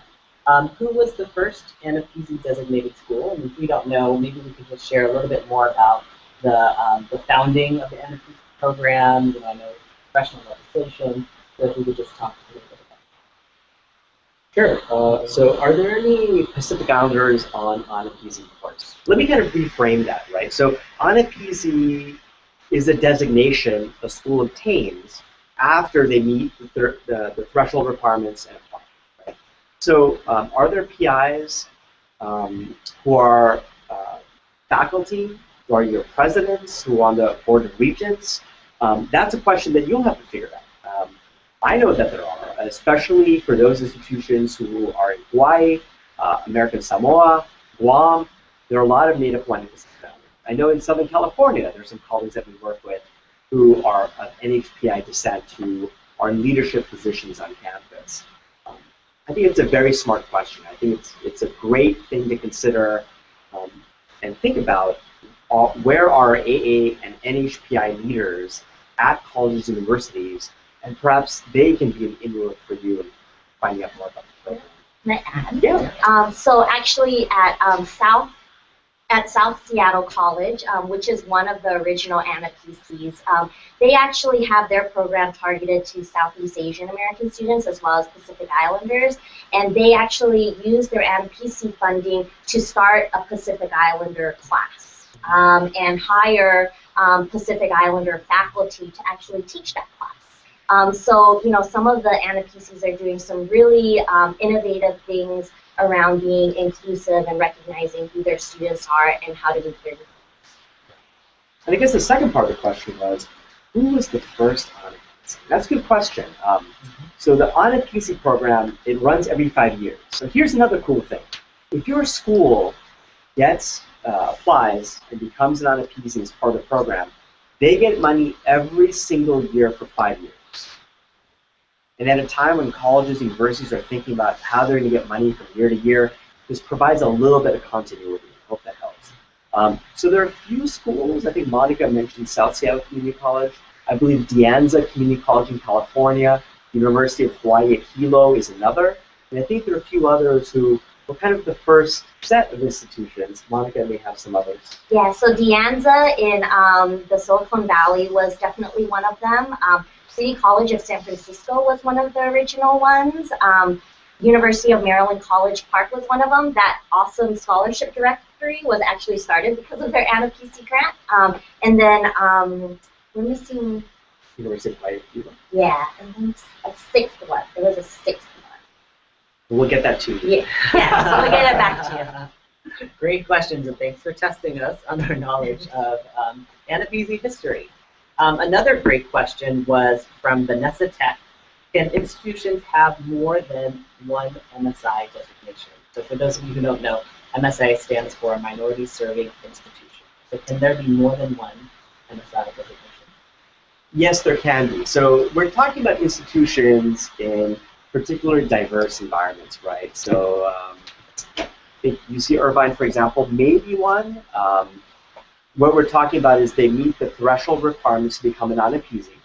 Who was the first NAPZ designated school? And if we don't know, maybe we could just share a little bit more about the founding of the NAPZ program. You know, I know professional legislation, so if we could just talk a little bit about that. Sure. So are there any Pacific Islanders on NAPZ course? Let me kind of reframe that, right? So NAPZ is a designation a school obtains after they meet the threshold requirements and apply. Right? So are there PIs who are faculty, who are your presidents, who are on the Board of Regents? That's a question that you'll have to figure out. I know that there are, especially for those institutions who are in Hawaii, American Samoa, Guam. There are a lot of Native Hawaiian Pacific Islanders. I know in Southern California, there's some colleagues that we work with who are of NHPI descent who are in leadership positions on campus. I think it's a very smart question. I think it's a great thing to consider and think about where are AA and NHPI leaders at colleges and universities, and perhaps they can be an inroad for you in finding out more about the program. Can I add? Yeah. So actually at South Seattle College, which is one of the original NAPCs, they actually have their program targeted to Southeast Asian American students as well as Pacific Islanders, and they actually use their NAPC funding to start a Pacific Islander class and hire Pacific Islander faculty to actually teach that class. So, you know, some of the NAPCs are doing some really innovative things around being inclusive and recognizing who their students are and how to meet their needs. And I guess the second part of the question was, who was the first NAPC? That's a good question. So the NAPC program, it runs every 5 years. So here's another cool thing. If your school applies and becomes an NAPC as part of the program, they get money every single year for 5 years. And at a time when colleges and universities are thinking about how they're going to get money from year to year, this provides a little bit of continuity. I hope that helps. So there are a few schools. I think Monica mentioned South Seattle Community College. I believe De Anza Community College in California, University of Hawaii at Hilo is another, and I think there are a few others who were kind of the first set of institutions. Monica may have some others. Yeah, so De Anza in the Silicon Valley was definitely one of them. City College of San Francisco was one of the original ones. University of Maryland College Park was one of them. That awesome scholarship directory was actually started because of their Anna PC grant. And then, let me see. University of Hawaii. Yeah, and then a sixth one. There was a sixth one. We'll get that to you. Yeah, so we'll get it back to you. Great questions, and thanks for testing us on our knowledge of Anapisi history. Another great question was from Vanessa Tech. Can institutions have more than one MSI designation? So for those of you who don't know, MSI stands for Minority Serving Institution. So can there be more than one MSI designation? Yes, there can be. So we're talking about institutions in particularly diverse environments, right? So if you see Irvine, for example, maybe one. What we're talking about is they meet the threshold requirements to become an Anapisi,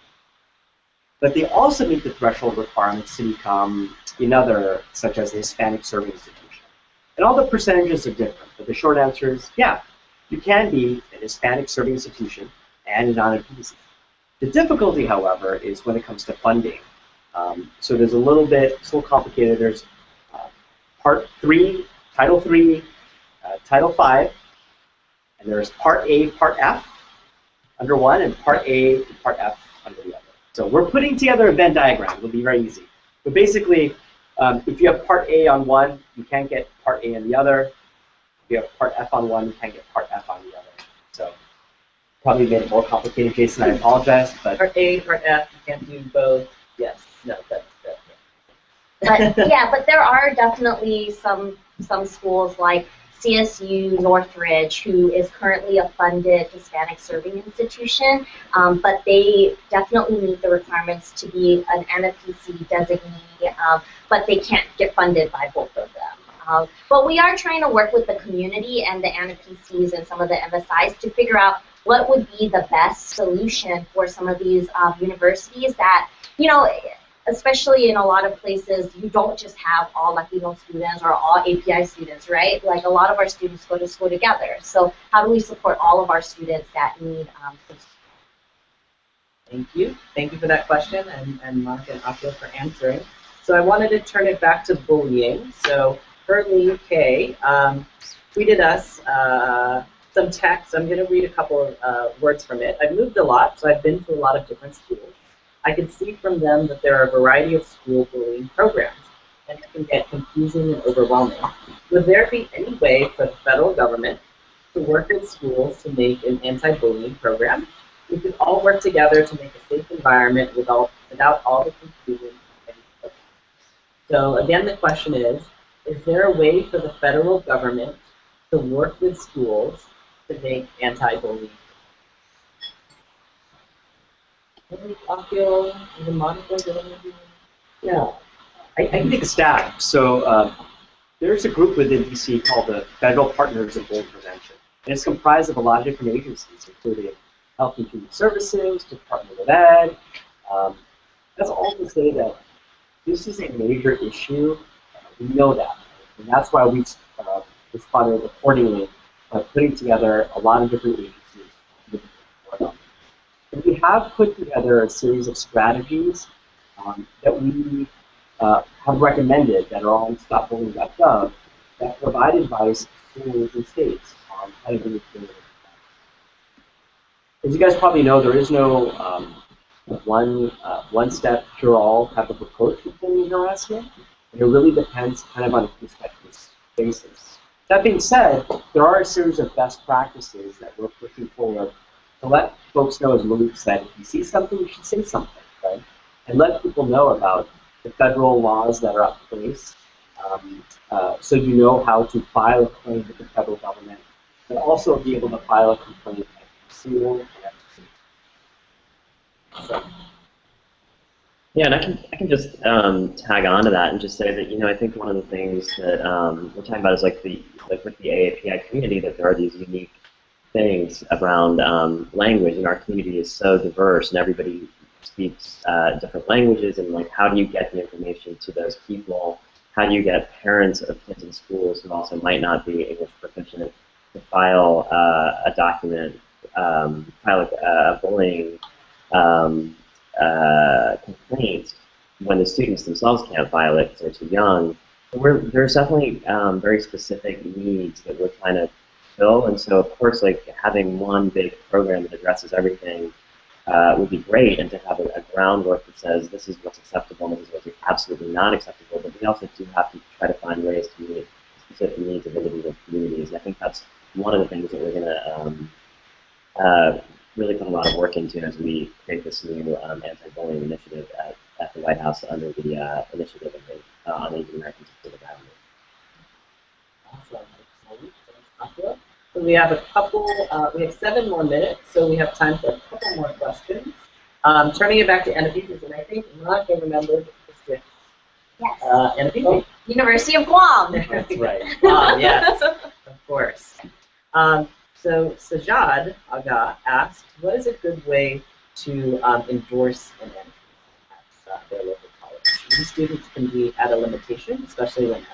but they also meet the threshold requirements to become another, such as a Hispanic serving institution. And all the percentages are different, but the short answer is, yeah, you can be an Hispanic serving institution and an Anapisi. The difficulty, however, is when it comes to funding. So there's a little bit, it's a little complicated. There's Part 3, Title 3, Title 5, and there's Part A, Part F under one, and Part A and Part F under the other. So we're putting together a Venn diagram. It'll be very easy. But basically, if you have Part A on one, you can't get Part A on the other. If you have Part F on one, you can't get Part F on the other. So probably made it more complicated, Jason. I apologize. But Part A, Part F, you can't do both. Yes, no, that's But yeah, but there are definitely some schools like CSU Northridge, who is currently a funded Hispanic serving institution, but they definitely meet the requirements to be an NFPC designee, but they can't get funded by both of them. But we are trying to work with the community and the NFPCs and some of the MSIs to figure out what would be the best solution for some of these universities that, you know, especially in a lot of places, you don't just have all Latino students or all API students, right? Like a lot of our students go to school together. So how do we support all of our students that need support? Thank you. Thank you for that question, and Monica and Akil for answering. So I wanted to turn it back to bullying. So Hurley K tweeted us some text. I'm going to read a couple of words from it. I've moved a lot, so I've been to a lot of different schools. I can see from them that there are a variety of school bullying programs, and it can get confusing and overwhelming. Would there be any way for the federal government to work with schools to make an anti-bullying program? We could all work together to make a safe environment without all the confusion. So again, the question is there a way for the federal government to work with schools to make anti-bullying? yeah, I can take a stab. So there's a group within DC called the Federal Partners in Bullying Prevention. And it's comprised of a lot of different agencies, including Health and Human Services, Department of Ed. That's all to say that this is a major issue. We know that. And that's why we've responded accordingly by putting together a lot of different agencies. And we have put together a series of strategies that we have recommended that are on stopbullying.gov that provide advice to schools and states on how to do this. As you guys probably know, there is no one-step cure-all type of approach to bullying and harassment, and it really depends kind of on a case-by-case basis. That being said, there are a series of best practices that we're pushing forward to let folks know, as Malik said, if you see something, you should say something, right? And let people know about the federal laws that are up in place, so you know how to file a claim with the federal government, and also be able to file a complaint at CSU and so. Yeah, and I can just tag on to that and just say that, you know, I think one of the things that we're talking about is like with the AAPI community, that there are these unique things around language, and our community is so diverse, and everybody speaks different languages, and like, how do you get the information to those people? How do you get parents of kids in schools who also might not be English proficient to file a document, file a bullying complaint when the students themselves can't file it because they're too young? There's definitely very specific needs that we're trying to fill, and so of course, like, having one big program that addresses everything would be great, and to have a groundwork that says this is what's acceptable and this is what's absolutely not acceptable. But we also do have to try to find ways to meet specific needs of individual communities. And I think that's one of the things that we're going to really put a lot of work into as we create this new anti-bullying initiative at the White House under the initiative on Asian Americans in Pacific Islanders. Awesome. Excellent. So we have we have 7 more minutes, so we have time for a couple more questions. Turning it back to Anapisis, and I think Monica remembered the 6. Yes. Anapisis. University of Guam. That's right. Yes, of course. So Sajad Aga asked, what is a good way to endorse an Anapisis at their local college? These students can be at a limitation, especially when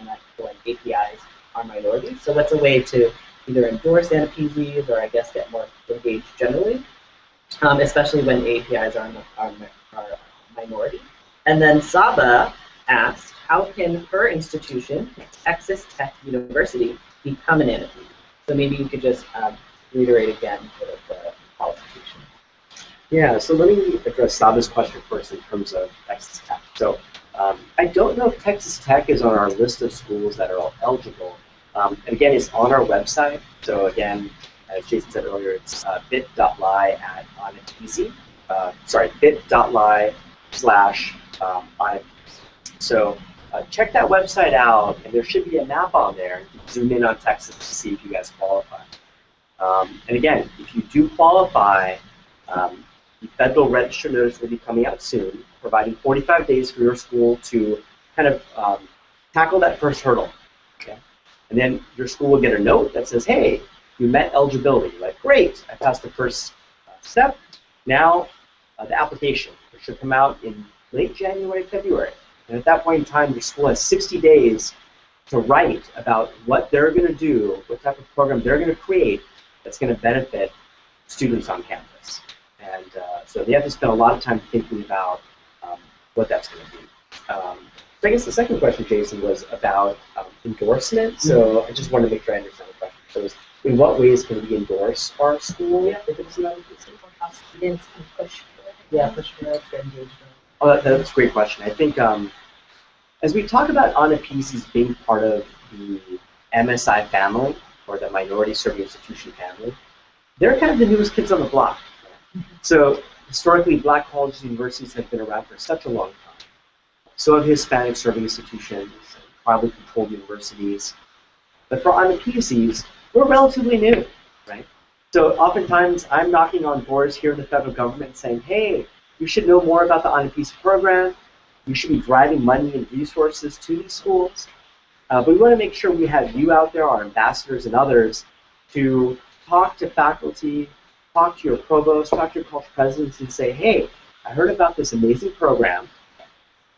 APIs are minorities. So what's a way to either endorse Anapisis or I guess get more engaged generally, especially when APIs are minority. And then Saba asked, how can her institution, Texas Tech University, become an Anapisis? So maybe you could just reiterate again sort of the qualification. Yeah, so let me address Saba's question first in terms of Texas Tech. So I don't know if Texas Tech is on our list of schools that are eligible. And again, it's on our website. So again, as Jason said earlier, it's bit.ly/Anapisis. bit.ly/Anapisis. So check that website out, and there should be a map on there. You can zoom in on Texas to see if you guys qualify. And again, if you do qualify, the federal register notice will be coming out soon, providing 45 days for your school to kind of tackle that first hurdle. Okay? And then your school will get a note that says, hey, you met eligibility. Like, great, I passed the first step. Now the application, which should come out in late January, February. And at that point in time, your school has 60 days to write about what they're going to do, what type of program they're going to create that's going to benefit students on campus. And so they have to spend a lot of time thinking about what that's going to be. So I guess the second question, Jason, was about endorsement. So I just wanted to make sure I understand the question. So in what ways can we endorse our school if it's not How students can push for it. Push for engagement. Oh, that's a great question. I think as we talk about Anapisis being part of the MSI family, or the Minority Serving Institution family, they're kind of the newest kids on the block. So historically, black colleges and universities have been around for such a long time. So have Hispanic serving institutions, tribally controlled universities. But for Anapisis, we're relatively new, right? So oftentimes, I'm knocking on doors here in the federal government saying, hey, you should know more about the Anapisis program. You should be driving money and resources to these schools. But we want to make sure we have you out there, our ambassadors and others, to talk to faculty, talk to your provost, talk to your college presidents, and say, hey, I heard about this amazing program.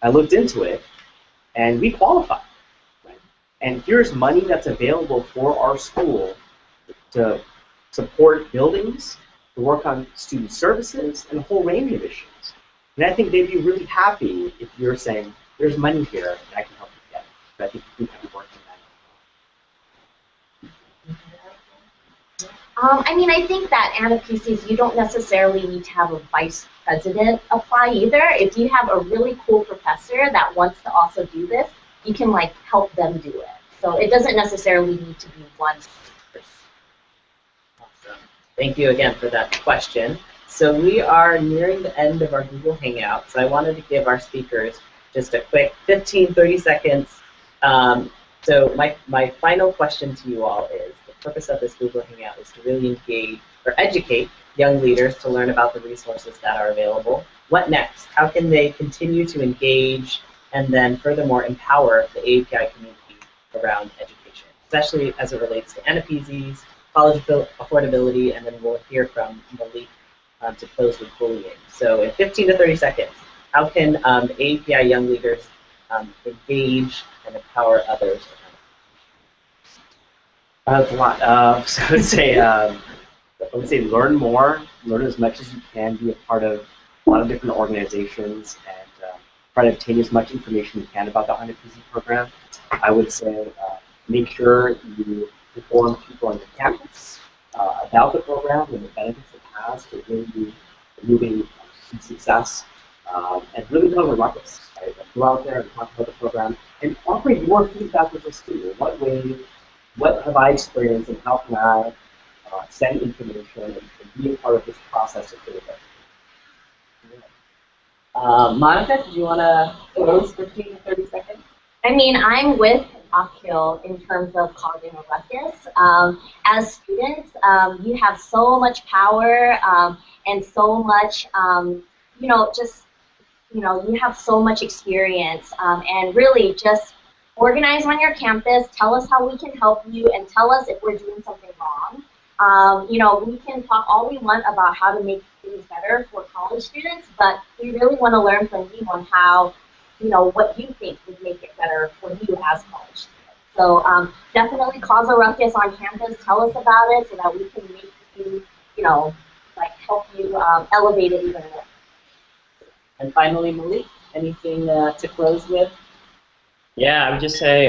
I looked into it, and we qualify. Right? And here's money that's available for our school to support buildings, to work on student services, and a whole range of issues. And I think they'd be really happy if you're saying, there's money here, and I can help you get it. But I think we can be working on that. I mean, I think that Anapisis, you don't necessarily need to have a vice president apply either. If you have a really cool professor that wants to also do this, you can like help them do it. So it doesn't necessarily need to be one person. Awesome. Thank you again for that question. So we are nearing the end of our Google Hangout, so I wanted to give our speakers just a quick 15, 30 seconds. So my final question to you all is, the purpose of this Google Hangout is to really engage or educate young leaders to learn about the resources that are available. What next? How can they continue to engage and then furthermore empower the AAPI community around education, especially as it relates to Anapisis college affordability, and then we'll hear from Malik to close with bullying. So in 15 to 30 seconds, how can API Young Leaders engage and empower others? That's a lot. So I would say learn more, learn as much as you can, be a part of a lot of different organizations, and try to obtain as much information you can about the 100PC program. I would say make sure you inform people on your campus about the program and the benefits it has to really be moving to success, and really know the ruckus. Right? Go out there and talk about the program and offer your feedback with the student. What have I experienced, and how can I send information and be a part of this process of doing it? Monica, did you want to close 15 to 30 seconds? I mean, I'm with Akhil in terms of causing a ruckus. As students, you have so much power and so much, you have so much experience, and really just organize on your campus, tell us how we can help you, and tell us if we're doing something wrong. We can talk all we want about how to make things better for college students, but we really want to learn from you on how, what you think would make it better for you as college students. So definitely cause a ruckus on campus, tell us about it so that we can make you, help you elevate it even more. And finally, Malik, anything to close with? Yeah, I would just say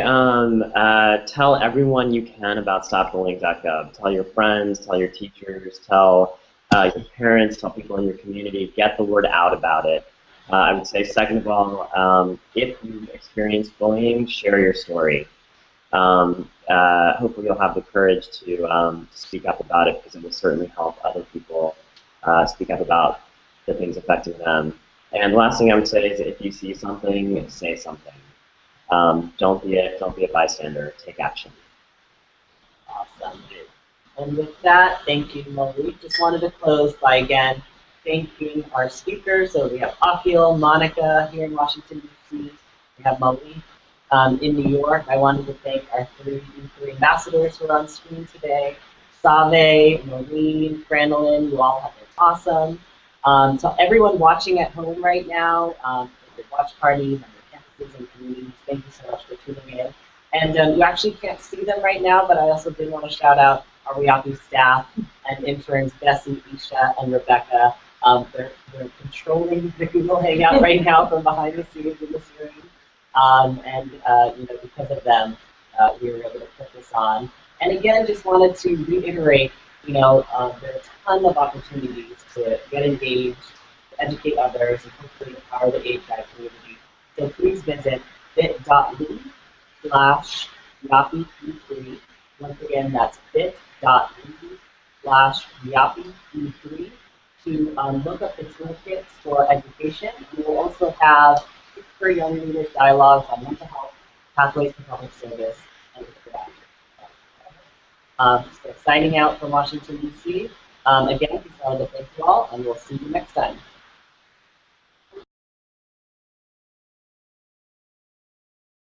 tell everyone you can about StopBullying.gov. Tell your friends, tell your teachers, tell your parents, tell people in your community. Get the word out about it. I would say, second of all, if you experience bullying, share your story. Hopefully you'll have the courage to speak up about it, because it will certainly help other people speak up about the things affecting them. And the last thing I would say is, if you see something, say something. Don't be a bystander. Take action. Awesome. And with that, thank you, Malik. Just wanted to close by again thanking our speakers. So we have Akhil, Monica here in Washington, D.C. We have Malik in New York. I wanted to thank our three ambassadors who are on screen today. Save, Maureen, Franelin, you all have been awesome. So everyone watching at home right now, your watch parties and your campuses and communities, thank you so much for tuning in. And you actually can't see them right now, but I also did want to shout out our WIAPI staff and interns, Bessie, Isha, and Rebecca. They're controlling the Google Hangout right now from behind the scenes in this room. Because of them, we were able to put this on. And again, just wanted to reiterate, there are a ton of opportunities to get engaged, to educate others, and hopefully empower the API community. So please visit bit.ly/WIAPI3. Once again, that's bit.ly/WIAPI3 to look up the toolkits for education. We will also have for Young Leaders dialogues on mental health, pathways to public service, and reproduction. So signing out from Washington, D.C. Again, we wanted to thank you all, and we'll see you next time.